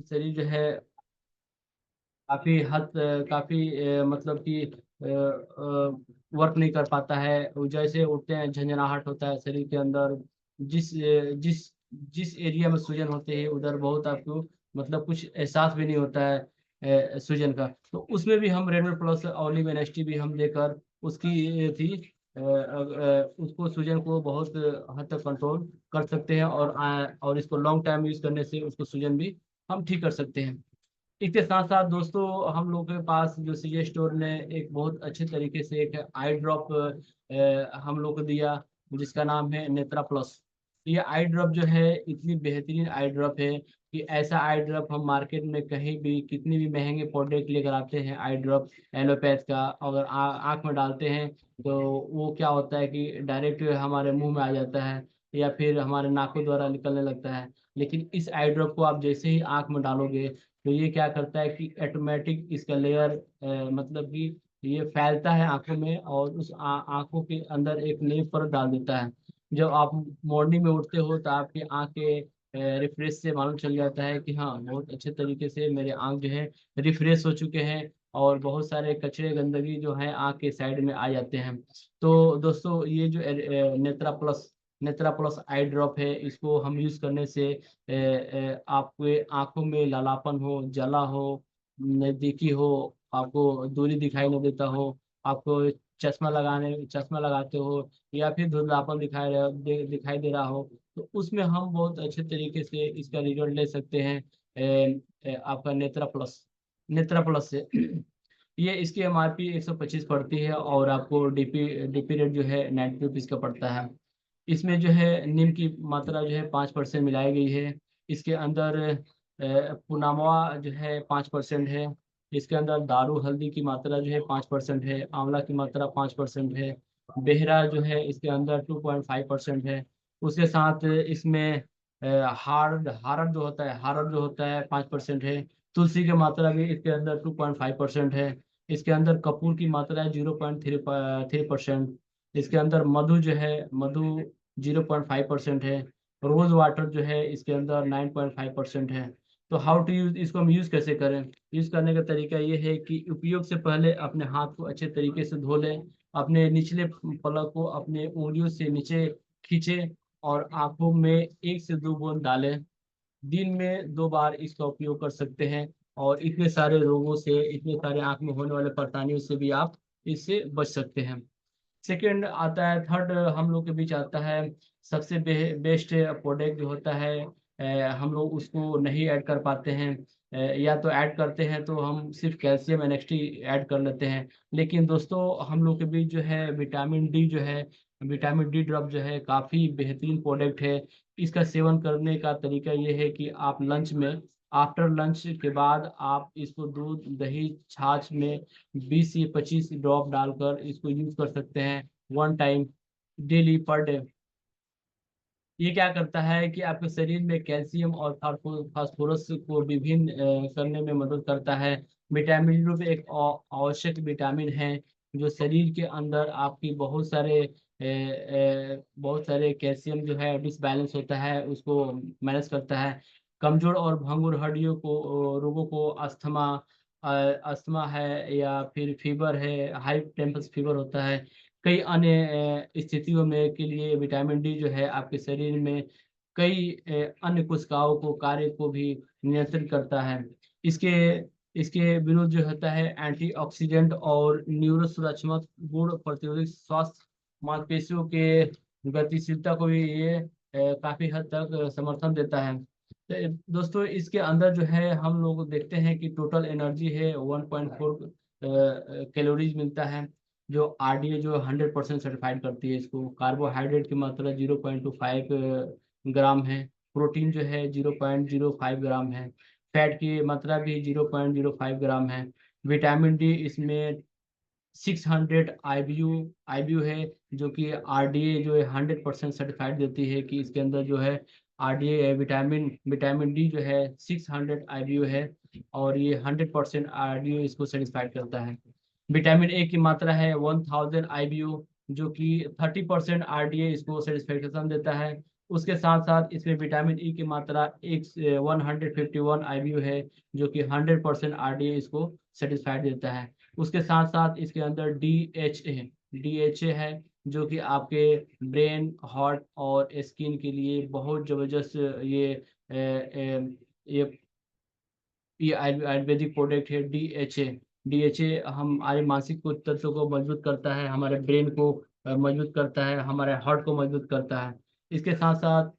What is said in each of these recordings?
शरीर जो है काफी काफी मतलब कि वर्क नहीं कर पाता है। वो जैसे उठते हैं झंझनाहट होता है शरीर के अंदर। जिस जिस एरिया में सूजन होते हैं उधर बहुत आपको मतलब कुछ एहसास भी नहीं होता है सूजन का। तो उसमें भी हम रेडमी प्लस ऑलिव एनएसटी भी हम देकर उसकी थी उसको सूजन को बहुत हद तक कंट्रोल कर सकते हैं। और इसको लॉन्ग टाइम यूज करने से उसको सूजन भी हम ठीक कर सकते हैं। इसके साथ साथ दोस्तों हम लोग के पास जो सीजे स्टोर ने एक बहुत अच्छे तरीके से एक आई ड्रॉप हम लोग को दिया, जिसका नाम है नेत्रा प्लस। ये आई ड्रॉप जो है इतनी बेहतरीन आई ड्रॉप है कि ऐसा आई ड्रॉप हम मार्केट में कहीं भी कितनी भी महंगे प्रोडक्ट लेकर आते हैं आई ड्रॉप एलोपैथ का, अगर आँख में डालते हैं तो वो क्या होता है कि डायरेक्ट हमारे मुंह में आ जाता है या फिर हमारे नाकों द्वारा निकलने लगता है। लेकिन इस आई ड्रॉप को आप जैसे ही आँख में डालोगे तो ये क्या करता है कि ऑटोमेटिक इसका लेयर मतलब कि ये फैलता है आंखों में और उस आंखों के अंदर एक नई परत डाल देता है। जब आप मॉर्निंग में उठते हो तो आपकी आंखें रिफ्रेश से मालूम चल जाता है कि हाँ बहुत अच्छे तरीके से मेरे आंख जो है रिफ्रेश हो चुके हैं और बहुत सारे कचरे गंदगी जो है आंख के साइड में आ जाते हैं। तो दोस्तों ये जो नेत्रा प्लस आई ड्रॉप है इसको हम यूज करने से आपके आंखों में लालापन हो, जला हो, नजदीकी हो, आपको दूरी दिखाई न देता हो, आपको चश्मा लगाते हो या फिर धुंधलापन दिखाई दे रहा हो, तो उसमें हम बहुत अच्छे तरीके से इसका रिजल्ट ले सकते हैं आपका नेत्रा प्लस से। ये इसकी एमआरपी 125 पड़ती है और आपको डीपी रेट जो है 90 रुपीज़ का पड़ता है। इसमें जो है नीम की मात्रा जो है 5% मिलाई गई है। इसके अंदर पुनामवा जो है 5% है। इसके अंदर दारू हल्दी की मात्रा जो है 5% है। आंवला की मात्रा 5% है। बेहरा जो है इसके अंदर 2.5% है। उसके साथ इसमें हार्ड जो होता है 5% है। तुलसी की मात्रा भी इसके अंदर 2.5% है। इसके अंदर कपूर की मात्रा है 0.3%। इसके अंदर मधु 0.5% है। रोज वाटर जो है इसके अंदर 9.5% है। तो हाउ टू यूज, इसको हम यूज कैसे करें? यूज करने का तरीका ये है कि उपयोग से पहले अपने हाथ को अच्छे तरीके से धो लें। अपने निचले पलक को अपने उंगलियों से नीचे खींचे और आंखों में 1 से 2 बूंद डालें। दिन में 2 बार इसका उपयोग कर सकते हैं और इतने सारे रोगों से, इतने सारे आंख में होने वाले परेशानियों से भी आप इससे बच सकते हैं। सेकेंड आता है, थर्ड हम लोग के बीच आता है सबसे बेस्ट प्रोडक्ट जो होता है हम लोग उसको नहीं ऐड कर पाते हैं। या तो ऐड करते हैं तो हम सिर्फ कैल्शियम एनएक्सटी ऐड कर लेते हैं। लेकिन दोस्तों हम लोग के बीच जो है विटामिन डी ड्रॉप जो है काफ़ी बेहतरीन प्रोडक्ट है। इसका सेवन करने का तरीका ये है कि आप लंच में, आफ्टर लंच के बाद आप इसको दूध दही छाछ में 20 से 25 ड्रॉप डालकर इसको यूज कर सकते हैं 1 टाइम डेली पर डे। ये क्या करता है कि आपके शरीर में कैल्शियम और फास्फोरस को विभिन्न करने में मदद करता है। विटामिन डी एक आवश्यक विटामिन है जो शरीर के अंदर आपकी बहुत सारे कैल्शियम जो है डिसबैलेंस होता है उसको मैनेज करता है। कमजोर और भंगुर हड्डियों को रोगों को अस्थमा है या फिर फीवर है, हाई टेम्परेचर फीवर होता है, कई अन्य स्थितियों में के लिए विटामिन डी जो है आपके शरीर में कई अन्य कोशिकाओं को कार्य को भी नियंत्रित करता है। इसके इसके विरुद्ध जो होता है एंटीऑक्सीडेंट और न्यूरो सुरक्षात्मक गुण, प्रतिरोधक स्वास्थ्य, मांसपेशियों के गतिशीलता को भी ये काफी हद तक समर्थन देता है। तो दोस्तों इसके अंदर जो है हम लोग देखते हैं कि टोटल एनर्जी है 1.4 कैलोरीज मिलता है, जो आरडीए जो 100% सर्टिफाइड करती है इसको। कार्बोहाइड्रेट की मात्रा 0.25 ग्राम है। प्रोटीन जो है 0.05 ग्राम है। फैट की मात्रा भी 0.05 ग्राम है। विटामिन डी इसमें 600 आईबीयू है, जो कि आरडीए जो है 100% सर्टिफाइड देती है कि इसके अंदर जो है आरडीए विटामिन डी जो है 600 आईबीयू है और ये 100% आरडीए इसको सेटिस्फाइड करता है। विटामिन ए की मात्रा है 1000 आईबीयू, जो कि 30% आरडीए इसको सेटिस्फेक्शन देता है। उसके साथ साथ इसमें विटामिन ई की मात्रा 151 IBU है, जो कि 100% RDA इसको सेटिस्फाइड देता है। उसके साथ साथ इसके अंदर DHA है, जो कि आपके ब्रेन, हार्ट और स्किन के लिए बहुत ज़बरदस्त ये आयुर्वेदिक प्रोडक्ट है। DHA हमारे मानसिक तत्व को मजबूत करता है, हमारे ब्रेन को मजबूत करता है, हमारे हार्ट को मजबूत करता है। इसके साथ साथ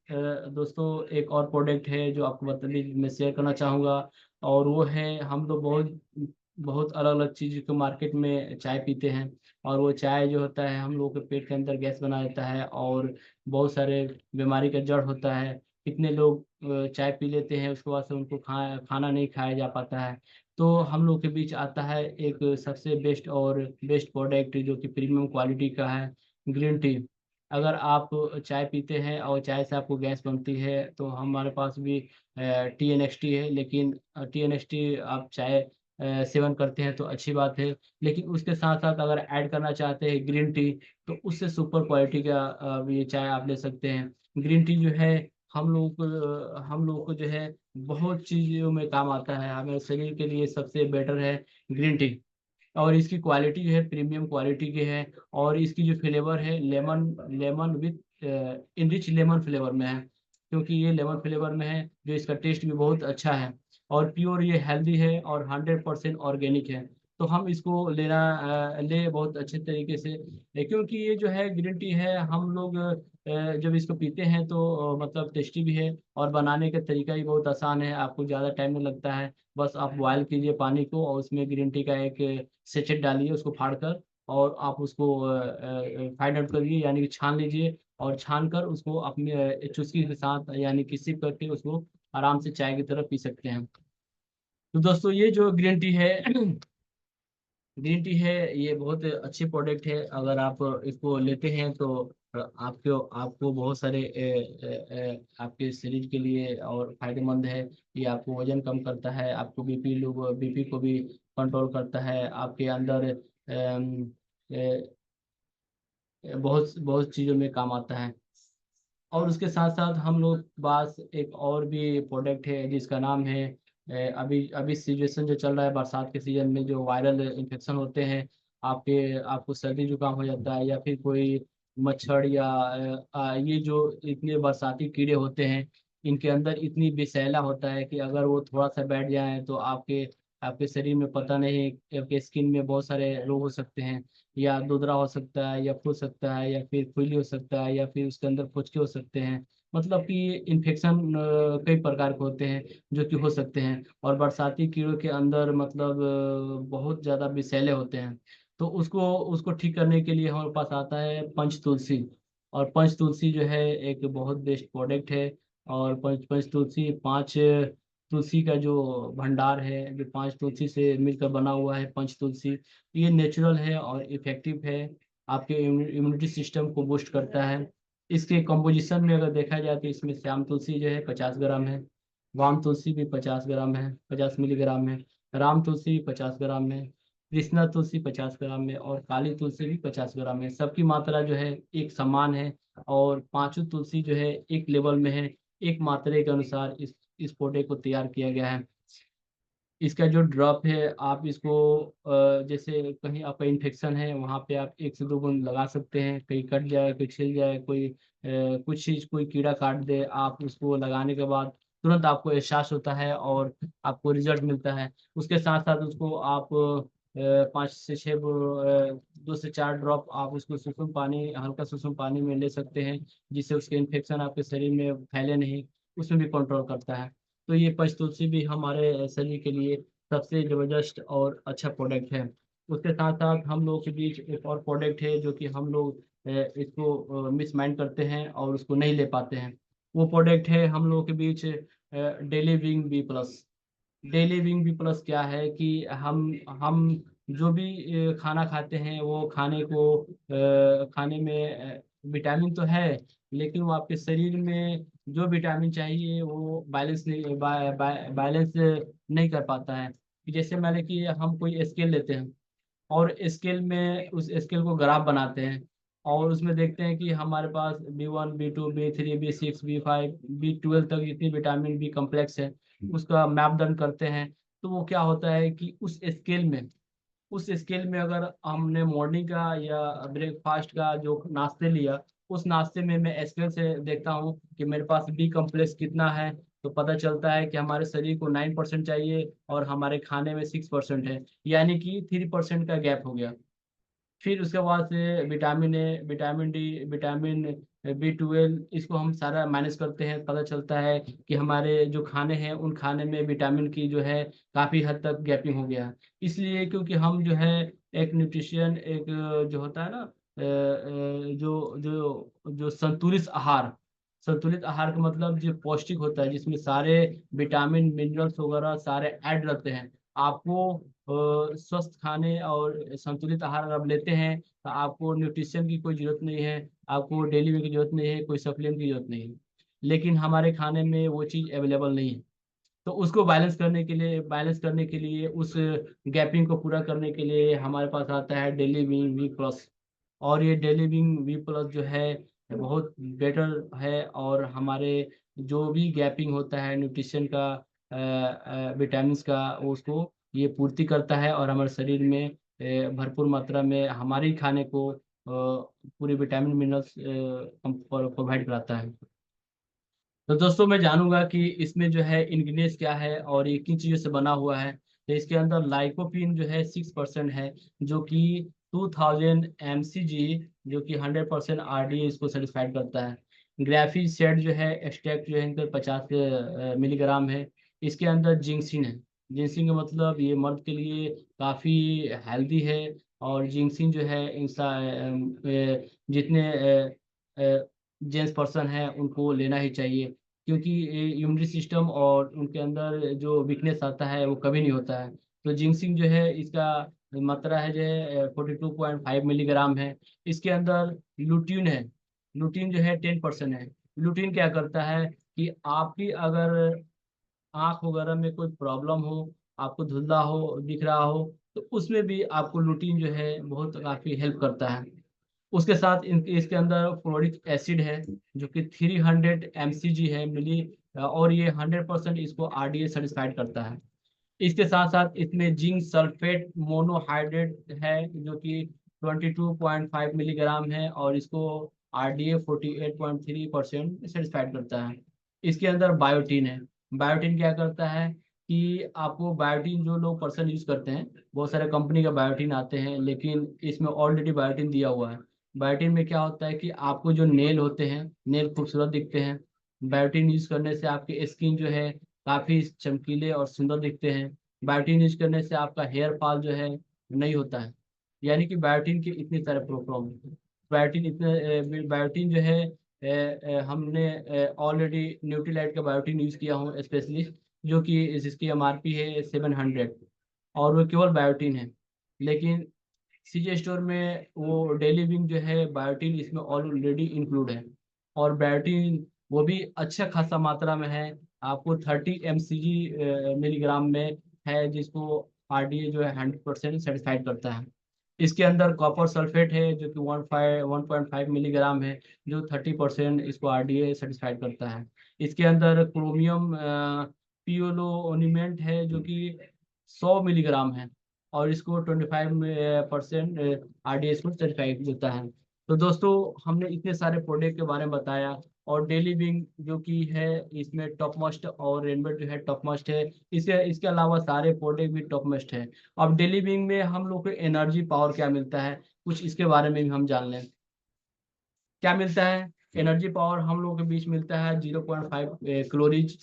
दोस्तों एक और प्रोडक्ट है जो आपको मैं शेयर करना चाहूँगा, और वो है, हम लोग बहुत बहुत अलग अलग चीज़ को मार्केट में चाय पीते हैं, और वो चाय जो होता है हम लोगों के पेट के अंदर गैस बना देता है, और बहुत सारे बीमारी का जड़ होता है। कितने लोग चाय पी लेते हैं, उसके बाद से उनको खाना नहीं खाया जा पाता है। तो हम लोग के बीच आता है एक सबसे बेस्ट प्रोडक्ट जो कि प्रीमियम क्वालिटी का है, ग्रीन टी। अगर आप चाय पीते हैं और चाय से आपको गैस बनती है, तो हमारे पास भी TNXT है, लेकिन TNXT आप चाय सेवन करते हैं तो अच्छी बात है, लेकिन उसके साथ साथ अगर ऐड करना चाहते हैं ग्रीन टी, तो उससे सुपर क्वालिटी का ये चाय आप ले सकते हैं। ग्रीन टी जो है हम लोग को जो है बहुत चीज़ों में काम आता है, हमारे शरीर के लिए सबसे बेटर है ग्रीन टी। और इसकी क्वालिटी जो है प्रीमियम क्वालिटी की है, और इसकी जो फ्लेवर है lemon lemon with enrich lemon flavour में है, क्योंकि ये लेमन फ्लेवर में है, जो इसका टेस्ट भी बहुत अच्छा है, और प्योर ये हेल्दी है और 100% ऑर्गेनिक है। तो हम इसको ले बहुत अच्छे तरीके से, क्योंकि ये जो है ग्रीन टी है, हम लोग जब इसको पीते हैं तो मतलब टेस्टी भी है, और बनाने का तरीका भी बहुत आसान है, आपको ज़्यादा टाइम नहीं लगता है। बस आप बॉयल कीजिए पानी को, और उसमें ग्रीन टी का एक सेचेट डालिए उसको फाड़ कर, और आप उसको फाइंड आउट करिए, यानी कि छान लीजिए, और छान कर उसको अपने चुस्की के साथ यानी कि सिप करके उसको आराम से चाय की तरह पी सकते हैं। तो दोस्तों ये जो ग्रीन टी है ग्रीन टी है, ये बहुत अच्छी प्रोडक्ट है। अगर आप इसको लेते हैं तो आपको आपको बहुत सारे आपके शरीर के लिए और फायदेमंद है। ये आपको वजन कम करता है, आपको बीपी को भी कंट्रोल करता है, आपके अंदर बहुत बहुत चीज़ों में काम आता है। और उसके साथ साथ हम लोग पास एक और भी प्रोडक्ट है जिसका नाम है अभी अभी सिचुएशन जो चल रहा है बरसात के सीजन में, जो वायरल इन्फेक्शन होते हैं, आपको सर्दी जुकाम हो जाता है, या फिर कोई मच्छर या ये जो इतने बरसाती कीड़े होते हैं, इनके अंदर इतनी विषैला होता है कि अगर वो थोड़ा सा बैठ जाए तो आपके आपके शरीर में पता नहीं, आपके स्किन में बहुत सारे रोग हो सकते हैं, या दुदरा हो सकता है, या फूल सकता है, या फिर खुजली हो सकता है, या फिर उसके अंदर पुचके हो सकते हैं। मतलब कि इन्फेक्शन कई प्रकार के होते हैं जो कि हो सकते हैं, और बरसाती कीड़ों के अंदर मतलब बहुत ज़्यादा विषैले होते हैं। तो उसको उसको ठीक करने के लिए हमारे पास आता है पंच तुलसी। और पंच तुलसी जो है एक बहुत बेस्ट प्रोडक्ट है। और पंच पंच तुलसी पाँच तुलसी का जो भंडार है, जो पांच तुलसी से मिलकर बना हुआ है पंच तुलसी, ये नेचुरल है और इफेक्टिव है, आपके इम्यूनिटी सिस्टम को बूस्ट करता है। इसके कंपोजिशन में अगर देखा जाए तो इसमें श्याम तुलसी जो है 50 ग्राम है, वाम तुलसी भी 50 ग्राम है, 50 मिलीग्राम है, राम तुलसी भी 50 ग्राम है, कृष्णा तुलसी 50 ग्राम है, और काली तुलसी भी 50 ग्राम है। सबकी मात्रा जो है एक समान है, और पांचों तुलसी जो है एक लेवल में है, एक मात्रा के अनुसार इस पौधे को तैयार किया गया है। इसका जो ड्रॉप है आप इसको जैसे कहीं आपका इन्फेक्शन है वहाँ पे आप 1 से 2 बूंद लगा सकते हैं, कहीं कट जाए, कोई छिल जाए, कुछ चीज़ कोई कीड़ा काट दे, आप उसको लगाने के बाद तुरंत आपको एहसास होता है और आपको रिजल्ट मिलता है। उसके साथ साथ उसको आप 5 से 6 2 से 4 ड्रॉप आप उसको सुसुम पानी, हल्का सुसुम पानी में ले सकते हैं, जिससे उसके इन्फेक्शन आपके शरीर में फैले नहीं, उसमें भी कंट्रोल करता है। तो ये पंचतुलसी भी हमारे शरीर के लिए सबसे ज़बरदस्त और अच्छा प्रोडक्ट है। उसके साथ साथ हम लोग के बीच एक और प्रोडक्ट है जो कि हम लोग इसको मिस माइंड करते हैं और उसको नहीं ले पाते हैं। वो प्रोडक्ट है हम लोग के बीच daily wing B plus. Daily wing B plus क्या है कि हम जो भी खाना खाते हैं, वो खाने में विटामिन तो है, लेकिन वो आपके शरीर में जो विटामिन चाहिए वो बैलेंस नहीं कर पाता है। कि जैसे मान लें कि हम कोई स्केल लेते हैं, और स्केल में उस स्केल को ग्राफ बनाते हैं, और उसमें देखते हैं कि हमारे पास B1 B2 B3 B6 B5 B12 तक जितनी विटामिन बी कम्प्लेक्स है उसका मैपदंड करते हैं। तो वो क्या होता है कि उस स्केल में अगर हमने मॉर्निंग का या ब्रेकफास्ट का जो नाश्ते लिया, उस नाश्ते में मैं स्केल से देखता हूँ कि मेरे पास बी कम्प्लेक्स कितना है। तो पता चलता है कि हमारे शरीर को 9% चाहिए और हमारे खाने में 6% है, यानी कि 3% का गैप हो गया। फिर उसके बाद से vitamin A, vitamin D, vitamin B12, इसको हम सारा माइनस करते हैं। पता चलता है कि हमारे जो खाने हैं उन खाने में विटामिन की जो है काफ़ी हद तक गैपिंग हो गया। इसलिए क्योंकि हम जो है एक न्यूट्रिशन, एक जो होता है ना, जो जो जो संतुलित आहार का मतलब जो पौष्टिक होता है, जिसमें सारे विटामिन मिनरल्स वगैरह सारे ऐड रहते हैं। आपको स्वस्थ खाने और संतुलित आहार अगर आप लेते हैं तो आपको न्यूट्रिशन की कोई जरूरत नहीं है, आपको डेली में की जरूरत नहीं है, कोई सप्लीमेंट की जरूरत नहीं है। लेकिन हमारे खाने में वो चीज़ अवेलेबल नहीं है। तो उसको बैलेंस करने के लिए उस गैपिंग को पूरा करने के लिए हमारे पास आता है डेली विंग वी प्लस। और ये डेली विंग वी प्लस जो है बहुत बेटर है, और हमारे जो भी गैपिंग होता है न्यूट्रिशन का, विटामिन का, उसको ये पूर्ति करता है और हमारे शरीर में भरपूर मात्रा में हमारे ही खाने को पूरे विटामिन मिनरल्स प्रोवाइड कराता है। तो दोस्तों मैं जानूंगा कि इसमें जो है इंग्रेडिएंट्स क्या है और ये किन चीज़ों से बना हुआ है। तो इसके अंदर लाइकोपीन जो है 6% है, जो कि 2000 mcg, जो कि 100% RDA इसको सेटिस्फाइड करता है। ग्राफी सेट जो है एक्सट्रैक्ट जो है इनका 50 मिलीग्राम है। इसके अंदर जिंक्सिन है। जिंक्सिन का मतलब ये मर्द के लिए काफ़ी हेल्दी है। और जिंक्सिन जो है जितने जेंट्स पर्सन है उनको लेना ही चाहिए, क्योंकि इम्यूनिटी सिस्टम और उनके अंदर जो वीकनेस आता है वो कभी नहीं होता है। तो जिंक्सिंग जो है इसका मात्रा है जो है 42.5 मिलीग्राम है। इसके अंदर लुटीन है। लुटीन जो है 10% है। लुटीन क्या करता है कि आपकी अगर आँख वगैरह में कोई प्रॉब्लम हो, आपको धुंधला हो दिख रहा हो, तो उसमें भी आपको लुटीन जो है बहुत काफ़ी हेल्प करता है। उसके साथ इसके अंदर फ्लोरिक एसिड है, जो कि 300 mcg है मिली, और ये 100% इसको RDA सेटिस्फाइड करता है। इसके साथ साथ इसमें जिंक सल्फेट मोनोहाइड्रेट है, जो कि 22.5 मिलीग्राम है, और इसको RDA 48.3% सेटिस्फाइड करता है। इसके अंदर बायोटीन है। बायोटीन क्या करता है कि आपको बायोटीन जो लोग पर्सन यूज करते हैं, बहुत सारे कंपनी का बायोटीन आते हैं, लेकिन इसमें ऑलरेडी बायोटीन दिया हुआ है। बायोटीन में क्या होता है कि आपको जो नेल होते हैं, नेल खूबसूरत दिखते हैं। बायोटीन यूज करने से आपकी स्किन जो है काफी चमकीले और सुंदर दिखते हैं। बायोटीन यूज करने से आपका हेयर फॉल जो है नहीं होता है। यानी कि बायोटीन के इतने सारे प्रॉब्लम हैं। बायोटीन जो है हमने ऑलरेडी न्यूट्रीलाइट का बायोटीन यूज किया हूँ स्पेशली, जो कि जिसकी MRP है 700, और वो केवल बायोटीन है। लेकिन CJ स्टोर में वो डेली विंग जो है बायोटीन इसमें ऑलरेडी इंक्लूड है। और बायोटीन वो भी अच्छा खासा मात्रा में है, आपको 30 mcg मिलीग्राम में है, जिसको RDA जो है 100% सेटिस्फाइड करता है। इसके अंदर कॉपर सल्फेट है, जो कि 1.5 मिलीग्राम है, जो 30% इसको RDA सेटिस्फाइड करता है। इसके अंदर क्रोमियम पियोलोनिमेंट है, जो कि 100 मिलीग्राम है, और इसको 25% RDA को सर्टिफाइड मिलता है। तो दोस्तों हमने इतने सारे प्रोडक्ट के बारे में बताया, और डेली विंग जो कि है इसमें टॉप मोस्ट, और रेनबेट जो है टॉप मोस्ट है। इसे इसके अलावा सारे प्रोडक्ट भी टॉप मोस्ट है। अब डेली विंग में हम लोग को एनर्जी पावर क्या मिलता है, कुछ इसके बारे में भी हम जान लें। क्या मिलता है? एनर्जी पावर हम लोगों के बीच मिलता है 0.5 कैलोरीज।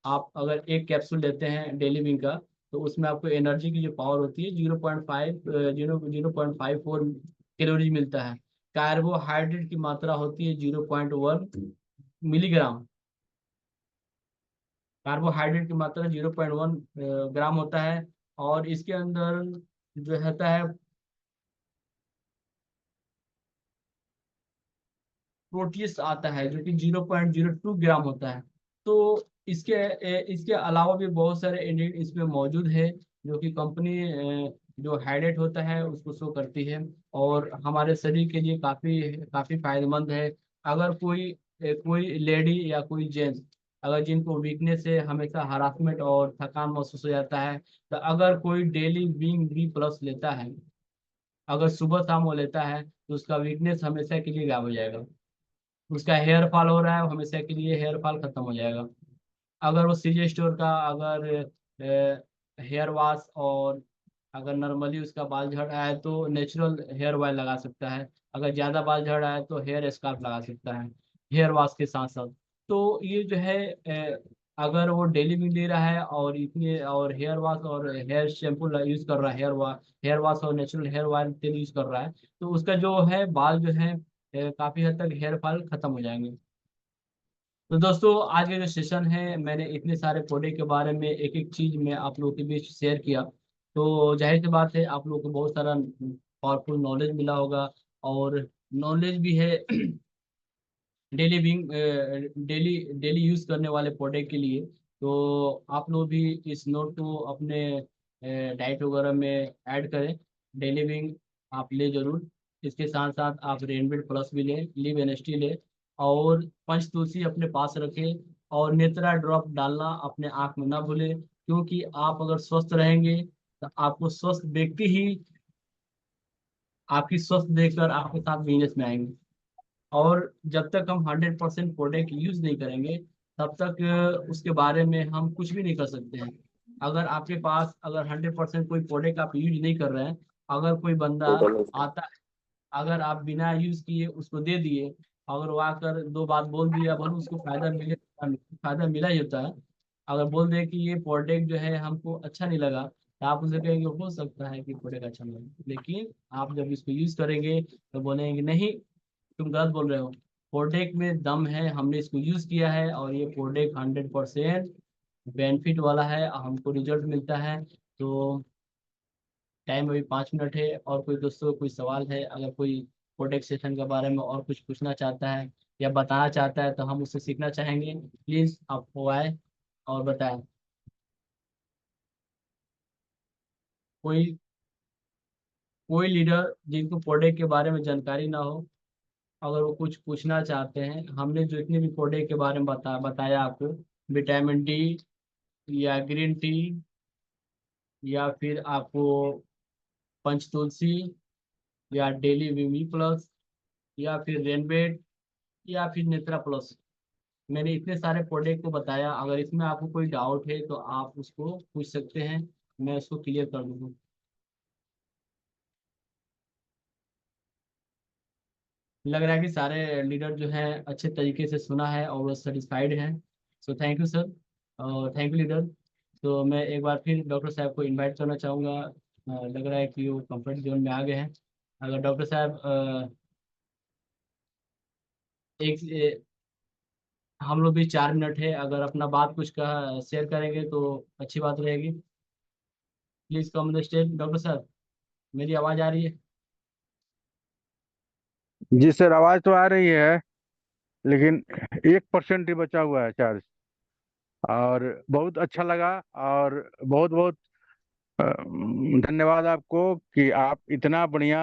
आप अगर एक कैप्सूल लेते हैं डेली विंग का, तो उसमें आपको एनर्जी की जो पावर होती है 0.54 मिलता है। कार्बोहाइड्रेट की मात्रा होती है 0.1 मिलीग्राम। कार्बोहाइड्रेट की मात्रा 0.1 ग्राम होता है। और इसके अंदर जो रहता है प्रोटीज आता है, जो कि 0.02 ग्राम होता है। तो इसके इसके अलावा भी बहुत सारे इंग्रेडिएंट इसमें मौजूद है, जो कि कंपनी जो हाइड्रेट होता है उसको शो करती है, और हमारे शरीर के लिए काफी काफी फायदेमंद है। अगर कोई लेडी या कोई जेंट्स अगर जिनको वीकनेस से हमेशा हरासमेंट और थकान महसूस हो जाता है, तो अगर कोई डेली विंग बी प्लस लेता है, अगर सुबह शाम वो लेता है, तो उसका वीकनेस हमेशा के लिए गायब हो जाएगा। उसका हेयर फॉल हो रहा है वो हमेशा के लिए हेयर फॉल खत्म हो जाएगा। अगर वो सीजे स्टोर का अगर हेयर वॉश, और अगर नॉर्मली उसका बाल झड़ रहा है तो नेचुरल हेयर ऑयल लगा सकता है। अगर ज़्यादा बाल झड़ रहा है तो हेयर स्कार्फ लगा सकता है हेयर वॉश के साथ साथ। तो ये जो है अगर वो डेली में ले रहा है और इतने और हेयर वॉश और हेयर शैम्पू यूज कर रहा है, हेयर वॉश और नेचुरल हेयर ऑयल तेल यूज कर रहा है, तो उसका जो है बाल जो है काफी हद तक हेयर फॉल खत्म हो जाएंगे। तो दोस्तों आज का जो सेशन है, मैंने इतने सारे प्रोडक्ट के बारे में एक एक चीज मैं आप लोगों के बीच शेयर किया। तो जाहिर सी बात है आप लोगों को बहुत सारा पावरफुल नॉलेज मिला होगा, और नॉलेज भी है daily being daily daily use करने वाले प्रोडक्ट के लिए। तो आप लोग भी इस नोट को अपने डाइट वगैरह में ऐड करें। डेली बिंग आप ले जरूर। इसके साथ साथ आप रेनवेट प्लस भी लें, लिव एनएसटी लें, और पंच तुलसी अपने पास रखें, और नेत्रा ड्रॉप डालना अपने आँख में ना भूलें, क्योंकि आप अगर स्वस्थ रहेंगे तो आपको स्वस्थ व्यक्ति ही आपकी स्वस्थ देखकर आपके साथ बिजनेस में आएंगे। और जब तक हम 100% प्रोडक्ट यूज नहीं करेंगे, तब तक उसके बारे में हम कुछ भी नहीं कर सकते हैं। अगर आपके पास अगर 100% कोई प्रोडक्ट आप यूज नहीं कर रहे हैं, अगर कोई बंदा आता है, अगर आप बिना यूज किए उसको दे दिए, अगर वो आकर दो बात बोल दिया, भले उसको फायदा मिला ही होता है। अगर बोल दे कि ये प्रोडक्ट जो है हमको अच्छा नहीं लगा, तो आप उसे कहेंगे हो सकता है कि प्रोडक्ट अच्छा नहीं लगे, लेकिन आप जब इसको यूज करेंगे तो बोलेंगे नहीं, तुम गलत बोल रहे हो, प्रोडक्ट में दम है, हमने इसको यूज किया है और ये प्रोडक्ट 100% बेनिफिट वाला है, हमको रिजल्ट मिलता है। तो टाइम अभी 5 मिनट है, और कोई दोस्तों कोई सवाल है, अगर कोई प्रोडक्ट सेशन के बारे में और कुछ पूछना चाहता है या बताना चाहता है तो हम उससे सीखना चाहेंगे। प्लीज आप वो आए और बताएं। कोई कोई लीडर जिनको प्रोडक्ट के बारे में जानकारी ना हो, अगर वो कुछ पूछना चाहते हैं, हमने जो इतने भी प्रोडक्ट के बारे में बताया आपको, विटामिन डी या ग्रीन टी, या फिर आपको पंच तुलसी, या डेली विमी प्लस, या फिर रेनबेट, या फिर नेत्रा प्लस, मैंने इतने सारे प्रोडक्ट को बताया। अगर इसमें आपको कोई डाउट है तो आप उसको पूछ सकते हैं, मैं उसको क्लियर कर दूंगा। लग रहा है कि सारे लीडर जो हैं अच्छे तरीके से सुना है और वो सेटिस्फाइड हैं। सो थैंक यू सर, और थैंक यू लीडर। तो मैं एक बार फिर डॉक्टर साहब को इनवाइट करना चाहूँगा। लग रहा है कि वो कंफर्ट जोन में आ गए हैं। अगर डॉक्टर साहब एक हम लोग भी 4 मिनट है, अगर अपना बात कुछ का शेयर करेंगे तो अच्छी बात रहेगी। Please come the stage doctor साहब, मेरी आवाज़ आ रही है? जी सर, आवाज तो आ रही है, लेकिन 1% ही बचा हुआ है चार्ज। और बहुत अच्छा लगा, और बहुत बहुत धन्यवाद आपको कि आप इतना बढ़िया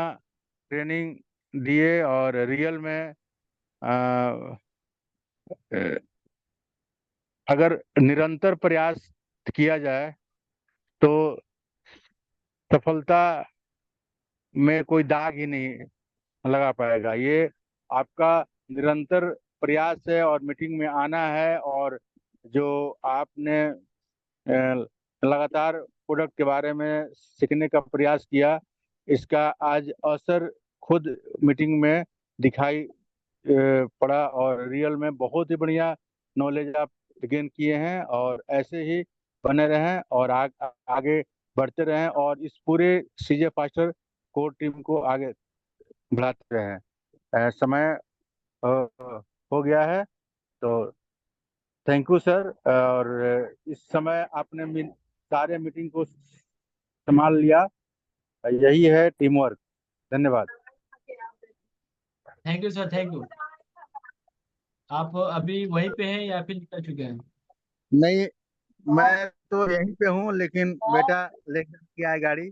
ट्रेनिंग दिए। और रियल में अ, अ, अगर निरंतर प्रयास किया जाए तो सफलता में कोई दाग ही नहीं लगा पाएगा। ये आपका निरंतर प्रयास है, और मीटिंग में आना है, और जो आपने लगातार प्रोडक्ट के बारे में सीखने का प्रयास किया, इसका आज असर खुद मीटिंग में दिखाई पड़ा। और रियल में बहुत ही बढ़िया नॉलेज आप गेन किए हैं, और ऐसे ही बने रहें, और आगे बढ़ते रहें, और इस पूरे सीजे फास्टर कोर टीम को आगे बढ़ाते रहें। समय हो गया है, तो थैंक यू सर। और इस समय आपने सारे मीटिंग को संभाल लिया। यही है टीम वर्क। धन्यवाद। Thank you sir, thank you. आप अभी वहीं पे हैं या फिर निकल चुके हैं? नहीं, मैं तो यहीं पे हूँ, लेकिन बेटा लेकर के आए गाड़ी।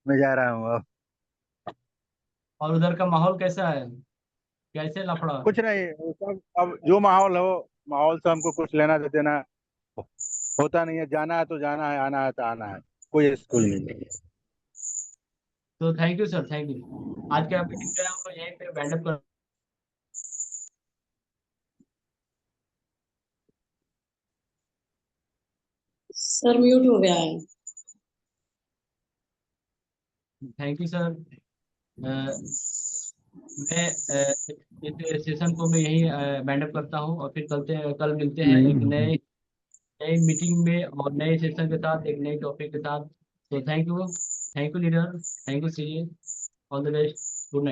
मैं जा रहा हूँ अब। और उधर का माहौल कैसा है, कैसे लफड़ा? कुछ नहीं, वो सब अब जो माहौल हो, माहौल से हमको कुछ लेना देना होता नहीं है। जाना है तो जाना है, आना है तो आना है, कोई कोई नहीं। तो thank you sir, thank you. आज का मीटिंग जो है हम लोग यहीं पे बैंड अप कर। सर म्यूट हो गया है। Thank you sir. मैं इस सेशन को मैं यहीं बैंड अप करता हूँ, और फिर कल मिलते हैं एक नहीं, नए नई मीटिंग में और नए सेशन के साथ, एक नई टॉपिक के साथ। तो thank you leader, thank you CA, all the best.